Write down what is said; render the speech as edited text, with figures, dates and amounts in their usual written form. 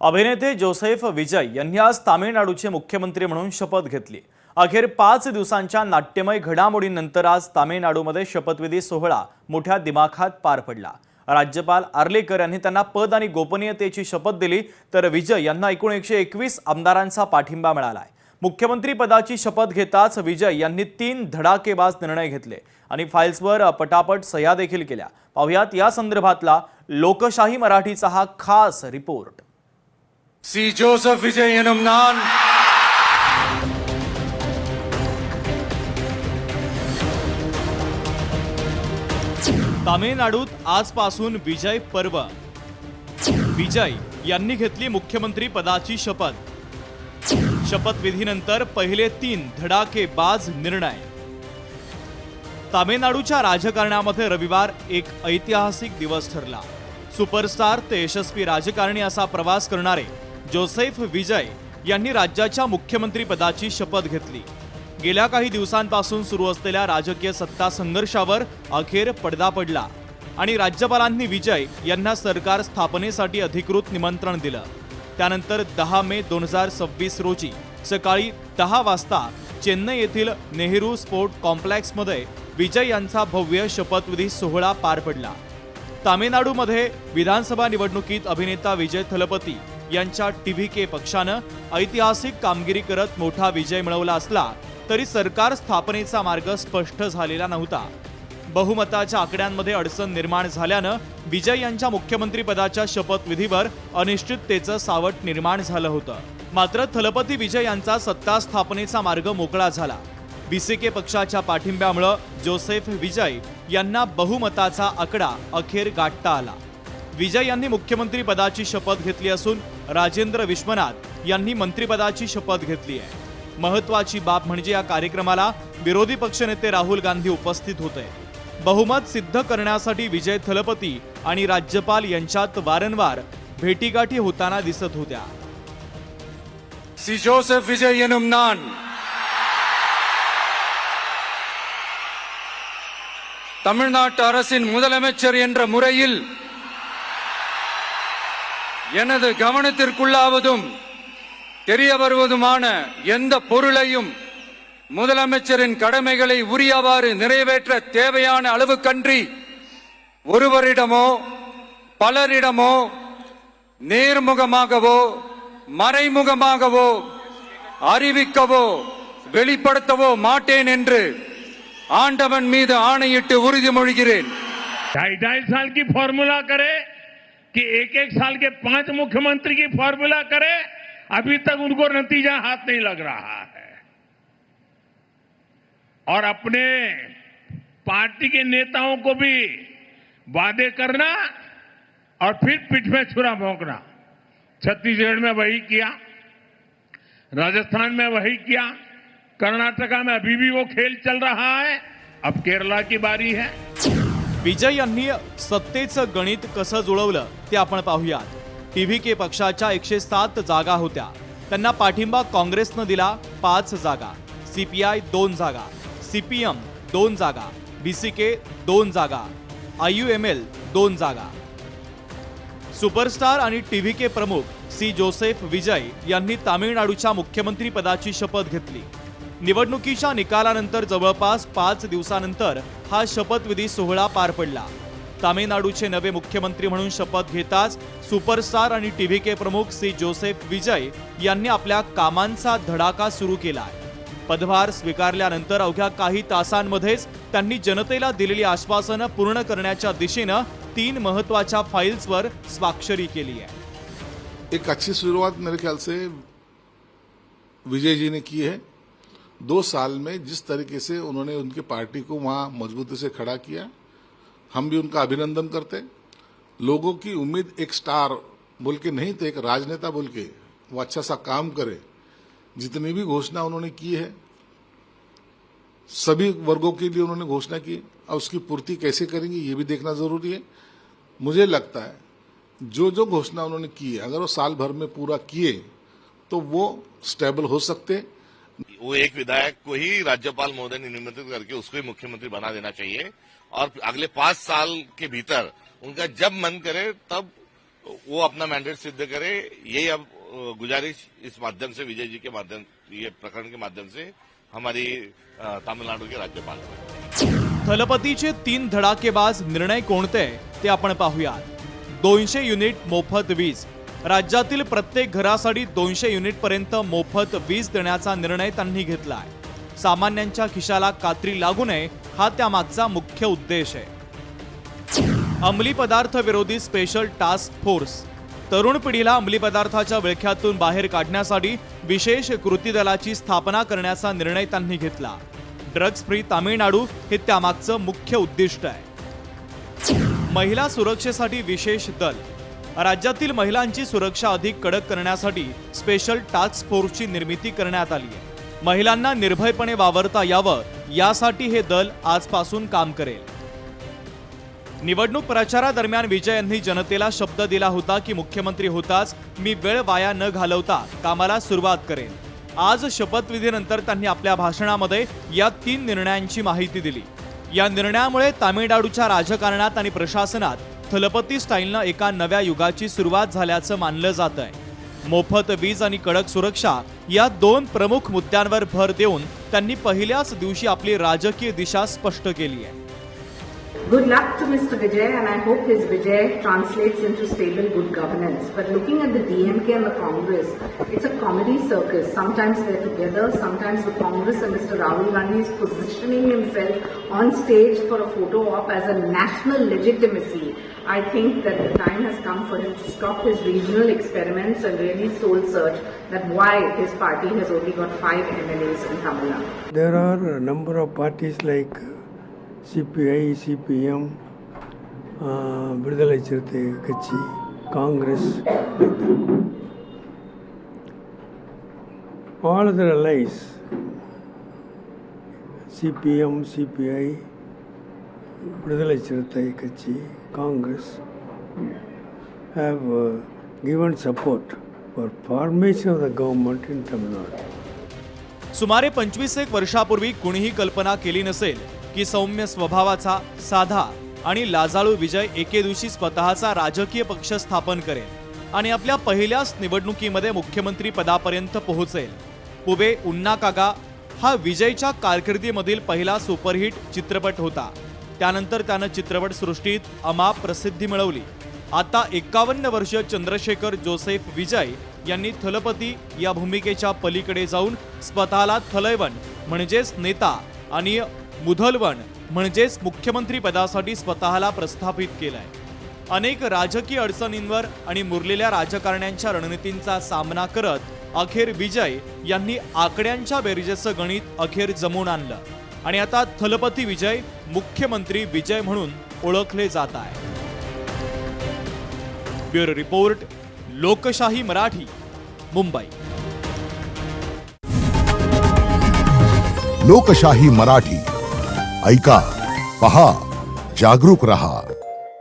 अभिनेते जोसेफ विजय यांनी आज तामिळनाडूचे मुख्यमंत्री म्हणून शपथ घेतली। अखेर 5 दिवसांच्या नाट्यमय घडामोडींनंतर आज तामिळनाडूमध्ये शपथविधी सोहळा मोठ्या दिमाखात पार पडला। राज्यपाल आर्लेकर यांनी त्यांना पद आणि गोपनीयतेची शपथ दिली, तर विजय यांना एकूण 121 आमदारांचा पाठिंबा मिळाला आहे। मुख्यमंत्री पदाची शपथ घेताच विजय यांनी 3 धडाकेबाज निर्णय घेतले आणि फाईल्सवर पटापट सह्या देखील केल्या। पाहुयात या संदर्भातला लोकशाही मराठीचा हा खास रिपोर्ट। सी जोसेफ विजय एनुम नान तामिळनाडूत आजपासून विजय पर्व। विजय यांनी घेतली मुख्यमंत्री पदाची शपथ। शपथविधीनंतर पहिले 3 धडाकेबाज निर्णय। तामिळनाडूच्या राजकारणामध्ये रविवार एक ऐतिहासिक दिवस ठरला। सुपरस्टार ते यशस्वी राजकारणी असा प्रवास करणारे जोसेफ विजय यांनी राज्याच्या मुख्यमंत्री पदाची शपथ घेतली। गेल्या काही दिवसांपासून सुरू असलेल्या राजकीय सत्ता संघर्षावर अखेर पडदा पडला आणि राज्यपालांनी विजय यांना सरकार स्थापनेसाठी अधिकृत निमंत्रण दिलं। त्यानंतर 10 मे 2026 रोजी सकाळी 10 वाजता चेन्नई येथील नेहरू स्पोर्ट कॉम्प्लेक्समध्ये विजय यांचा भव्य शपथविधी सोहळा पार पडला। तामिळनाडूमध्ये विधानसभा निवडणुकीत अभिनेता विजय थलपती यांच्या टीव्हीके पक्षानं ऐतिहासिक कामगिरी करत मोठा विजय मिळवला असला तरी सरकार स्थापनेचा मार्ग स्पष्ट झालेला नव्हता। बहुमताच्या आकड्यांमध्ये अडचण निर्माण झाल्यानं विजय यांच्या मुख्यमंत्री पदाच्या शपथविधीवर अनिश्चिततेचं सावट निर्माण झालं होतं। मात्र थलपती विजय यांचा सत्ता स्थापनेचा मार्ग मोकळा झाला। बीसीके पक्षाच्या पाठिंब्यामुळे जोसेफ विजय यांना बहुमताचा आकडा अखेर गाठता आला। विजय यांनी मुख्यमंत्री पदाची शपथ घेतली असून राजेंद्र विश्वनाथ यांनी मंत्रिपदाची शपथ घेतली आहे। महत्त्वाची बाब म्हणजे या कार्यक्रमाला विरोधी पक्षनेते राहुल गांधी उपस्थित होते। बहुमत सिद्ध करण्यासाठी विजय थलपती आणि राज्यपाल यांच्यात वारंवार भेटीगाठी होताना दिसत होत्या। सी जोसेफ विजय एनुम नान தமிழ்நாட்டு அரசின் முதலமைச்சர் என்ற முறையில் எனது கவனத்திற்குள்ளாவதும் தெரிய வருவதுமான எந்த பொருளையும் முதலமைச்சரின் கடமைகளை உரியவாறு நிறைவேற்ற தேவையான அளவுக்கன்றி ஒருவரிடமோ பலரிடமோ நேர்முகமாகவோ மறைமுகமாகவோ அறிவிக்கவோ வெளிப்படுத்தவோ மாட்டேன் என்று आंडवन मीद आणेयिट्टु उறுதிமொழிகிறேன்। 2.5 साल की फॉर्मूला करे कि एक साल के 5 मुख्यमंत्री की फॉर्मूला करे, अभी तक उनको नतीजा हाथ नहीं लग रहा है। और अपने पार्टी के नेताओं को भी वादे करना और फिर पीठ में छुरा भोंकना। छत्तीसगढ़ में वही किया, राजस्थान में वही किया, कर्नाटका में अभी भी वो खेल चल रहा है। अब केरला की बारी है। विजय यांनी सत्तेचं गणित कसं जुळवलं ते आपण पाहूयात। टीव्हीके पक्षाच्या 107 जागा होत्या, त्यांना पाठिंबा काँग्रेसनं दिला 5 जागा, सीपीआय 2 जागा, सीपीएम 2 जागा, बीसीके 2 जागा, आययूएमएल 2 जागा। सुपरस्टार आणि टीव्हीके प्रमुख सी जोसेफ विजय यांनी तामिळनाडूच्या मुख्यमंत्री पदाची शपथ घेतली। निवडणुकीच्या निकालानंतर जवळपास 5 दिवसानंतर हा शपथविधी सोहळा पार पडला। तामिळनाडूचे नवे मुख्यमंत्री म्हणून शपथ घेताच सुपरस्टार आणि टीव्हीके प्रमुख सी जोसेफ विजय यांनी आपल्या कामांचा धडाका सुरू केला। पदभार स्वीकारल्यानंतर अवघ्या काही तासांमध्येच त्यांनी जनतेला दिलेली आश्वासनं पूर्ण करण्याच्या दिशेनं 3 महत्त्वाच्या फाईल्सवर स्वाक्षरी केली आहे। एक अच्छी शुरुआत मेरे ख्याल से विजय जी ने की है। 2 साल में जिस तरीके से उन्होंने उनकी पार्टी को वहां मजबूती से खड़ा किया, हम भी उनका अभिनंदन करते। लोगों की उम्मीद एक स्टार बोल के नहीं तो एक राजनेता बोल के वो अच्छा सा काम करे। जितनी भी घोषणा उन्होंने की है सभी वर्गों के लिए उन्होंने घोषणा की, और उसकी पूर्ति कैसे करेंगे ये भी देखना जरूरी है। मुझे लगता है जो जो घोषणा उन्होंने की है अगर वो साल भर में पूरा किए तो वो स्टेबल हो सकते। वो एक विधायक को ही राज्यपाल महोदय ने निमंत्रित करके उसको ही मुख्यमंत्री बना देना चाहिए और अगले 5 साल के भीतर उनका जब मन करे तब वो अपना मैंडेट सिद्ध करे, यही अब गुजारिश इस माध्यम से विजय जी के माध्यम, ये प्रकरण के माध्यम से हमारी तमिलनाडु के राज्यपाल को। थलपतीचे 3 धडाकेबाज निर्णय कोणते ते आपण पाहूयात। 200 युनिट मोफत वीज, राज्यातील प्रत्येक घरासाठी 200 युनिट पर्यंत मोफत वीज देण्याचा निर्णय त्यांनी घेतलाय। सामान्यांच्या खिशाला कात्री लागू नये हा त्यामागचा मुख्य उद्देश आहे। अंमली पदार्थ विरोधी स्पेशल टास्क फोर्स, तरुण पिढीला अंमली पदार्थाच्या विळख्यातून बाहेर काढण्यासाठी विशेष कृती दलाची स्थापना करण्याचा निर्णय त्यांनी घेतला। ड्रग्ज फ्री तामिळनाडू हे त्यामागचं मुख्य उद्दिष्ट आहे। महिला सुरक्षेसाठी विशेष दल, राज्यातील महिलांची सुरक्षा अधिक कडक करण्यासाठी स्पेशल टास्क फोर्सची निर्मिती करण्यात आली आहे। महिलांना निर्भयपणे वावरता यावं यासाठी हे दल आजपासून काम करेल। निवडणूक प्रचारादरम्यान विजय यांनी जनतेला शब्द दिला होता की मुख्यमंत्री होताच मी वेळ वाया न घालवता कामाला सुरुवात करेन। आज शपथविधीनंतर त्यांनी आपल्या भाषणामध्ये या 3 निर्णयांची माहिती दिली। या निर्णयामुळे तामिळनाडूच्या राजकारणात आणि प्रशासनात थलपती स्टाईलनं एका नव्या युगाची सुरुवात झाल्याचं मानलं जात आहे। मोफत वीज आणि कडक सुरक्षा या 2 प्रमुख मुद्द्यांवर भर देऊन त्यांनी पहिल्याच दिवशी आपली राजकीय दिशा स्पष्ट केली आहे। Good luck to Mr. Vijay, and I hope his Vijay translates into stable good governance. But looking at the DMK and the Congress, it's a comedy circus. Sometimes they're together, sometimes the Congress and Mr. Rahul Gandhi is positioning himself on stage for a photo op as a national legitimacy. I think that the time has come for him to stop his regional experiments and really soul search that why his party has only got 5 MLAs in Tamil Nadu. There are a number of parties like CPI, CPM, Vidudalai Chiruttai Katchi, Congress, like that. All other allies, CPM, CPI, Vidudalai Chiruttai Katchi, Congress, have given support for formation of the government in Tamil Nadu. सुमारे 25 वर्षापूर्वी कुणीही कल्पना केली नसेल की सौम्य स्वभावाचा, साधा आणि लाजाळू विजय एके दिवशी स्वतःचा राजकीय पक्ष स्थापन करेल आणि आपल्या पहिल्याच निवडणुकीमध्ये मुख्यमंत्री पदापर्यंत पोहोचेल। पुबे उन्ना कागा हा विजयच्या कारकिर्दीमधील पहिला सुपरहिट चित्रपट होता। त्यानंतर त्यानं चित्रपटसृष्टीत अमाप प्रसिद्धी मिळवली। आता 51 वर्षीय चंद्रशेखर जोसेफ विजय यांनी थलपती या भूमिकेच्या पलीकडे जाऊन स्वतःला थलैवन म्हणजेच नेता आणि मुधलवन म्हणजेच मुख्यमंत्री पदासाठी स्वतःला प्रस्थापित केलाय। अनेक राजकीय अडचणींवर आणि मुरलेल्या राजकारण्यांच्या रणनीतींचा सामना करत अखेर विजय यांनी आकड्यांच्या बेरजेचं गणित अखेर जमवून आणलं आणि आता थलपती विजय मुख्यमंत्री विजय म्हणून ओळखले जात आहे। ब्युरो रिपोर्ट, लोकशाही मराठी, मुंबई। लोकशाही मराठी ऐका, पहा, जागरूक रहा।